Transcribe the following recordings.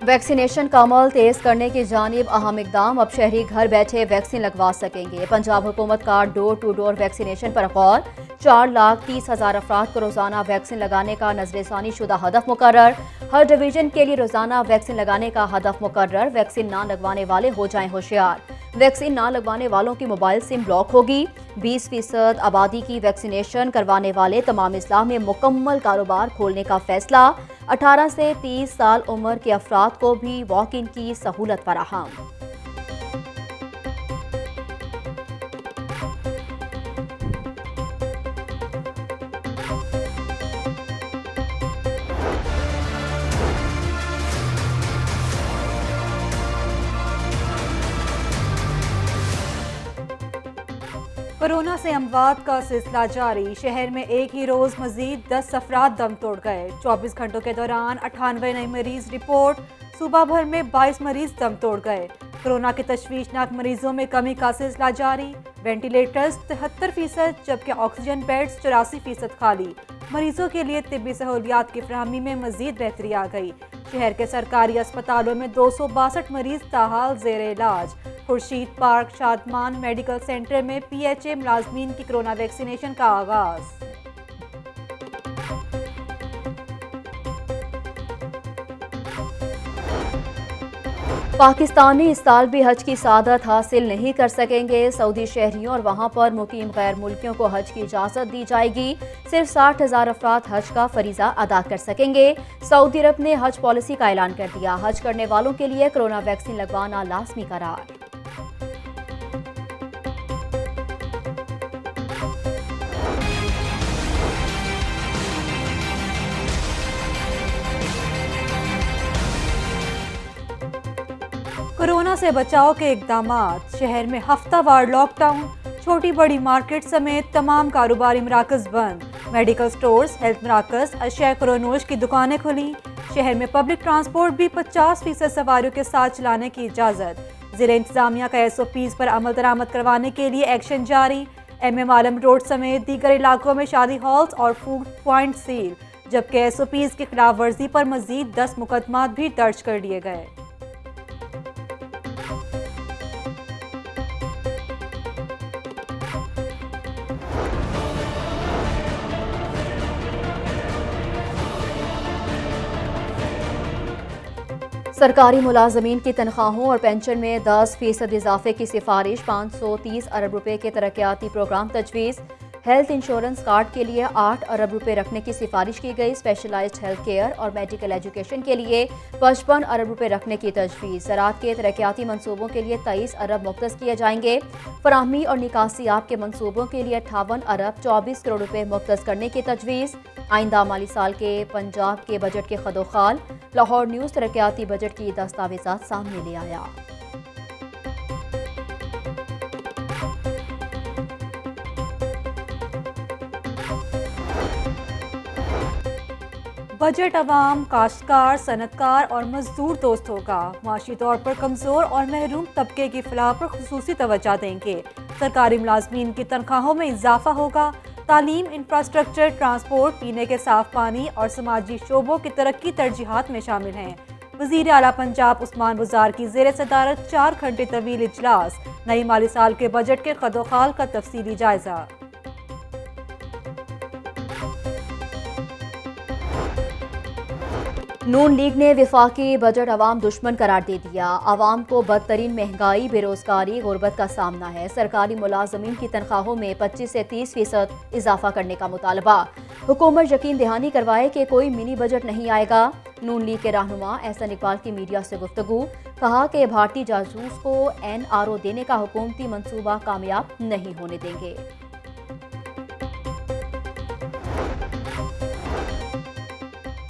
Vaccination का अमल तेज करने की जानिब अहम इकदाम। अब शहरी घर बैठे वैक्सीन लगवा सकेंगे। पंजाब हुकूमत का डोर टू डोर वैक्सीनेशन पर गौर। 4,30,000 अफराद को रोजाना वैक्सीन लगाने का नजरसानी शुदा हदफ मुकर्रर। हर डिवीजन के लिए रोजाना वैक्सीन लगाने का हदफ मुकर्रर। वैक्सीन ना लगवाने वाले हो जाएं होशियार। वैक्सीन ना लगवाने वालों की मोबाइल सिम ब्लॉक होगी। 20% आबादी की वैक्सीनेशन करवाने वाले तमाम अजला में मुकम्मल कारोबार खोलने का फैसला। 18 से 30 साल उम्र के अफराद को भी वॉक इन की सहूलत फराहम। कोरोना से अमवात का सिलसिला जारी। शहर में एक ही रोज मजीद 10 अफराद दम तोड़ गए। 24 घंटों के दौरान 98 नए मरीज रिपोर्ट। सूबा भर में 22 मरीज दम तोड़ गए। कोरोना के तशवीशनाक मरीजों में कमी का सिलसिला जारी। वेंटिलेटर्स 73%, जबकि ऑक्सीजन बेड्स 84% खाली। मरीजों के लिए तिब्बी सहूलियात की फराहमी में मजीद बेहतरी आ गई। शहर के सरकारी अस्पतालों में 262 मरीज ताहाल जेर इलाज। Khurshid park Shadman medical centre में PHA मुलाजमीन की कोरोना वैक्सीनेशन का आगाज। पाकिस्तानी इस साल भी हज की सादत हासिल नहीं कर सकेंगे। सऊदी शहरियों और वहां पर मुकीम गैर मुल्कियों को हज की इजाजत दी जाएगी। सिर्फ 60,000 अफराद हज का फरीजा अदा कर सकेंगे। सऊदी अरब ने हज पॉलिसी का ऐलान कर दिया। हज करने वालों के लिए कोरोना वैक्सीन लगवाना लाजमी करार। कोरोना से बचाव के इकदामात। शहर में हफ्तावार लॉकडाउन। छोटी बड़ी मार्केट समेत तमाम कारोबारी मराकज बंद। मेडिकल स्टोर्स, हेल्थ मराकज, अशिया क्रोनोश की दुकानें खुली। शहर में पब्लिक ट्रांसपोर्ट भी 50% सवारियों के साथ चलाने की इजाज़त। ज़िला इंतजामिया का SOPs पर अमल दरामद करवाने के लिए एक्शन जारी। MM आलम रोड समेत दीगर इलाकों में शादी हॉल्स और फूड पॉइंट सील, जबकि SOPs की खिलाफ वर्जी पर मजीद 10 मुकदमात भी दर्ज कर लिए गए। सरकारी मुलाजमीन की तनख्वाहों और पेंशन में 10% इजाफे की सिफारिश। 530 अरब रुपए के तरक्याती प्रोग्राम तजवीज़। हेल्थ इंश्योरेंस कार्ड के लिए 8 अरब रुपए रखने की सिफारिश की गई। स्पेशलाइज्ड हेल्थ केयर और मेडिकल एजुकेशन के लिए 55 अरब रुपए रखने की तजवीज़। ज़राअत के तरक्याती मनसूबों के लिए 23 अरब मुख्तस किए जाएंगे। फराहमी और निकासियाब के मनसूबों के लिए 58 अरब 24 करोड़ रुपए मुख्तस करने की तजवीज़। आइंदा माली साल के पंजाब के बजट के खदोखाल। लाहौर न्यूज़ तरक्याती बजट की दस्तावेज़ात सामने ले आया। बजट अवाम, काश्तकार, सनतकार और मजदूर दोस्त होगा। माशी तौर पर कमजोर और महरूम तबके की फलाह पर खुसूसी तवज्जो देंगे। सरकारी मुलाजमीन की तनख्वाहों में इजाफा होगा। तालीम, इंफ्रास्ट्रक्चर, ट्रांसपोर्ट, पीने के साफ पानी और समाजी शोबों की तरक्की तरजीहात में शामिल हैं। वजीर आला पंजाब उस्मान बुज़ार की ज़ेर सदारत 4 घंटे तवील इजलास। नई माली साल के बजट के खदोखाल का तफसीली जायजा। नून लीग ने विफाकी बजट अवाम दुश्मन करार दे दिया। अवाम को बदतरीन महंगाई, बेरोजगारी, गुर्बत का सामना है। सरकारी मुलाजमीन की तनख्वाहों में 25 से 30% इजाफा करने का मुतालबा। हुकूमत यकीन दहानी करवाए कि कोई मिनी बजट नहीं आएगा। नून लीग के रहनुमा एहसन इकबाल की मीडिया से गुफ्तगू। कहा कि भारतीय जासूस को NRO देने का हुकूमती मंसूबा कामयाब नहीं होने देंगे।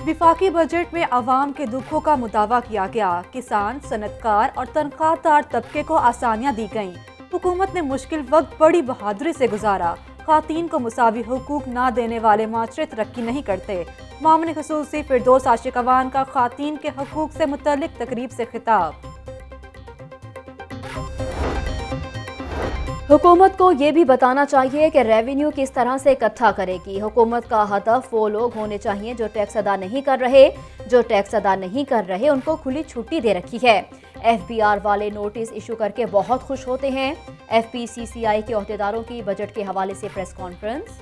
विफाकी बजट में अवाम के दुखों का मुदावा किया गया। किसान, सनतकार और तनख्वाहदार तबके को आसानियां दी गईं। हुकूमत ने मुश्किल वक्त बड़ी बहादुरी से गुजारा। खातीन को मुसावी हुकूक ना देने वाले माशरे तरक्की नहीं करते। मामले खसूसी फिरदौस आशिक अवान का खातीन के हकूक से मुतल्लिक तकरीब से खिताब। हुकूमत को ये भी बताना चाहिए कि रेवेन्यू किस तरह से इकट्ठा करेगी। हुकूमत का हदफ वो लोग होने चाहिए जो टैक्स अदा नहीं कर रहे। जो टैक्स अदा नहीं कर रहे उनको खुली छुट्टी दे रखी है। FBR वाले नोटिस इशू करके बहुत खुश होते हैं। FPCCI के अहदेदारों की बजट के हवाले से प्रेस कॉन्फ्रेंस।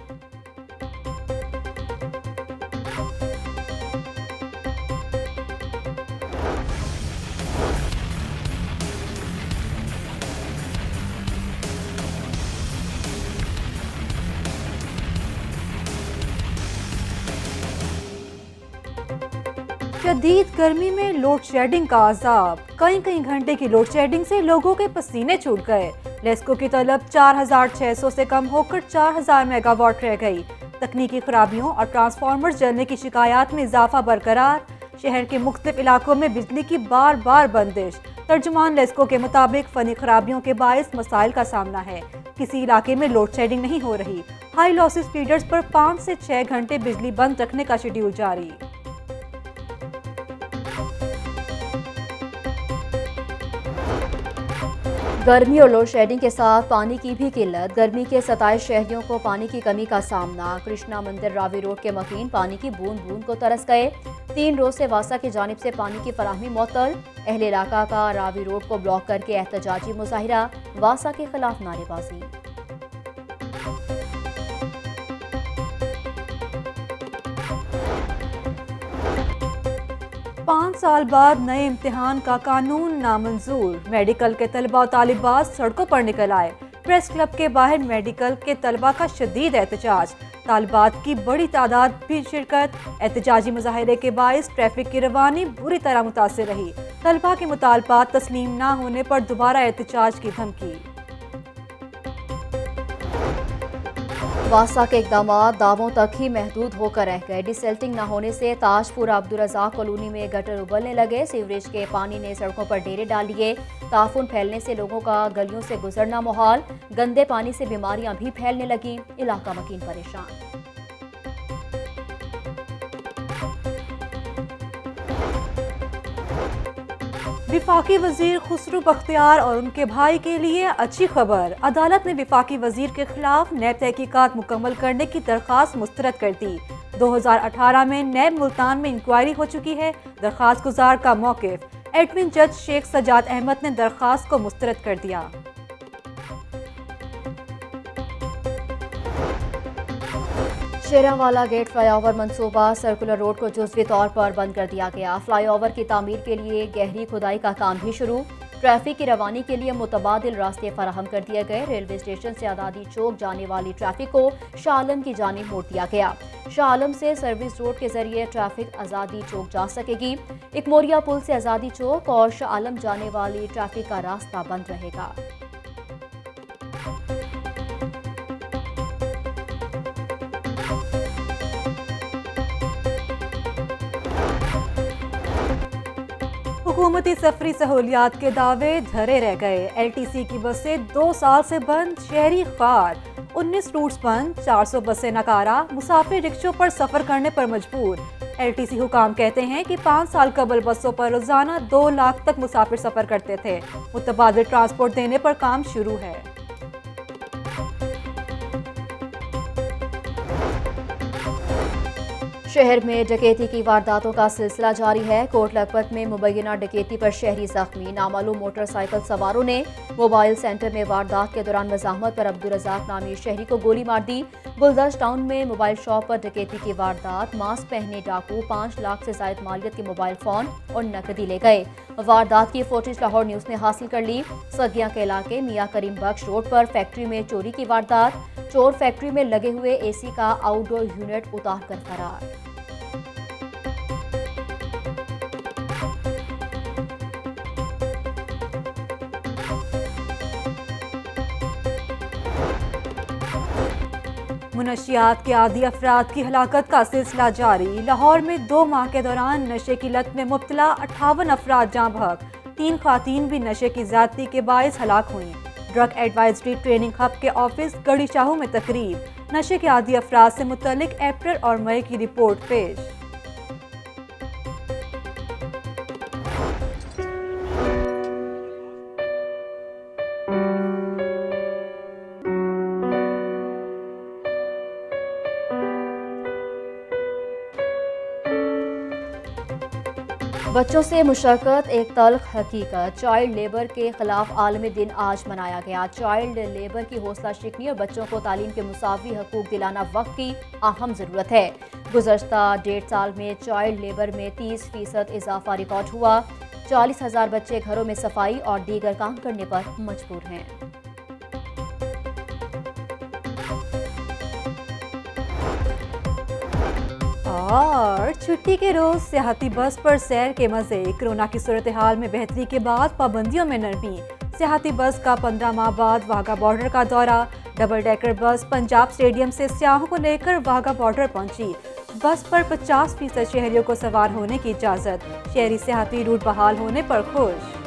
शदीद गर्मी में लोड शेडिंग का अजाब। कई घंटे की लोड शेडिंग से लोगों के पसीने छूट गए। लेस्को की तलब 4600 से कम होकर 4000 मेगावाट रह गई। तकनीकी खराबियों और ट्रांसफार्मर जलने की शिकायत में इजाफा बरकरार। शहर के मुख्तलिफ इलाकों में बिजली की बार बार बंदिश। तर्जुमान लेस्को के मुताबिक फनी खराबियों के बायस मसाइल का सामना है। किसी इलाके में लोड शेडिंग नहीं हो रही। हाई लॉसेस फीडर्स पर 5 से 6 घंटे बिजली बंद रखने का शेड्यूल जारी। गर्मी और लोड शेडिंग के साथ पानी की भी किल्लत। गर्मी के 27 शहरियों को पानी की कमी का सामना। कृष्णा मंदिर रावी रोड के मकीन पानी की बूंद बूंद को तरस गए। 3 रोज से वासा की जानिब से पानी की फराहमी मुअत्तल। अहले इलाका का रावी रोड को ब्लॉक करके एहतजाजी मुजाहिरा। वासा के खिलाफ नारेबाजी। 5 साल बाद नए इम्तिहान का कानून नामंजूर। मेडिकल के तलबा और तालिबात सड़कों पर निकल आए। प्रेस क्लब के बाहर मेडिकल के तलबा का शदीद एहतजाज। तालिबात की बड़ी तादाद भी शिरकत। एहतजाजी मुजाहिरे के बायस ट्रैफिक की रवानी बुरी तरह मुतासिर रही। तलबा के मुतालबात तस्लीम न होने पर दोबारा एहतजाज की धमकी। वासा के इकदाम दावों तक ही महदूद होकर रह गए। डिसल्टिंग न होने से ताजपुर अब्दुर्रज़ाक कॉलोनी में गटर उबलने लगे। सीवरेज के पानी ने सड़कों पर डेरे डाल लिए। ताफुन फैलने से लोगों का गलियों से गुजरना मुहाल। गंदे पानी से बीमारियां भी फैलने लगी। इलाका मकीन परेशान। विफाकी वजीर खुसरू बख्तियार और उनके भाई के लिए अच्छी खबर। अदालत ने विफाकी वजीर के खिलाफ नैब तहकीकात मुकम्मल करने की दरख्वास्त मुस्तरद कर दी। 2018 में नैब मुल्तान में इंक्वायरी हो चुकी है। दरख्वास्त गुजार का मौकिफ। एडमिन जज शेख सजाद अहमद ने दरख्वास्त को मुस्तरद कर दिया। शेरावाला गेट फ्लाईओवर मंसूबा सर्कुलर रोड को जुज़वी तौर पर बंद कर दिया गया। फ्लाईओवर की तामीर के लिए गहरी खुदाई का काम भी शुरू। ट्रैफिक की रवानी के लिए मुतबादिल रास्ते फराहम कर दिए गए। रेलवे स्टेशन से आज़ादी चौक जाने वाली ट्रैफिक को शाह आलम की जानिब मोड़ दिया गया। शाह आलम से सर्विस रोड के जरिए ट्रैफिक आज़ादी चौक जा सकेगी। इकमोरिया पुल से आज़ादी चौक और शाह आलम जाने वाली ट्रैफिक का रास्ता बंद रहेगा। हुकूमती सफरी सहूलियात के दावे धरे रह गए। LTC की बसें 2 साल से बंद। शहरी ख्वार 19 रूट्स बंद। 400 बसें नकारा। मुसाफिर रिक्शों पर सफर करने पर मजबूर। LTC हुकाम कहते हैं कि 5 साल कबल बसों पर रोजाना 2 लाख तक मुसाफिर सफर करते थे। मुतबादिल ट्रांसपोर्ट देने पर काम शुरू है। शहर में डकैती की वारदातों का सिलसिला जारी है। कोट लखपत में मुबैना डकैती पर शहरी जख्मी। नामालूम मोटरसाइकिल सवारों ने मोबाइल सेंटर में वारदात के दौरान मज़ाहमत पर अब्दुर्रज़ाक नामी शहरी को गोली मार दी। गुलदस्त टाउन में मोबाइल शॉप पर डकैती की वारदात। मास्क पहने डाकू 5 लाख से ज़ायद मालियत के मोबाइल फोन और नकदी ले गए। वारदात की फुटेज लाहौर न्यूज़ ने हासिल कर ली। सगिया के इलाके मियाँ करीम बख्श रोड पर फैक्ट्री में चोरी की वारदात। चोर फैक्ट्री में लगे हुए AC का आउटडोर यूनिट उतार कर फरार। मुनशियात के आदी अफराद की हलाकत का सिलसिला जारी। लाहौर में 2 माह के दौरान नशे की लत में मुब्तला 58 अफराद जाँ बहक। 3 ख़वातीन भी नशे की ज़्यादती के बायस हलाक हुई। ड्रग एडवाइजरी ट्रेनिंग हब के ऑफिस गढ़ी शाहू में तकरीब। नशे के आदी अफराद से मुतल्लिक अप्रैल और मई की रिपोर्ट पेश। बच्चों से मुशक्कत एक तल्ख हकीकत। चाइल्ड लेबर के खिलाफ आलमी दिन आज मनाया गया। चाइल्ड लेबर की हौसला शिकनी और बच्चों को तालीम के मुसावी हकूक दिलाना वक्त की अहम ज़रूरत है। गुज़श्ता 1.5 साल में चाइल्ड लेबर में 30% इजाफा रिकॉर्ड हुआ। 40,000 बच्चे घरों में सफाई और दीगर काम करने पर मजबूर हैं। और छुट्टी के रोज सियाहती बस पर सैर के मजे। कोरोना की सूरत हाल में बेहतरी के बाद पाबंदियों में नरमी। सियाहती बस का 15 माह बाद वाघा बॉर्डर का दौरा। Double decker bus Punjab stadium से सियाहों को लेकर वाघा बॉर्डर पहुंची। बस पर 50% शहरियों को सवार होने की इजाजत। शहरी सियाहती रूट बहाल होने पर खुश।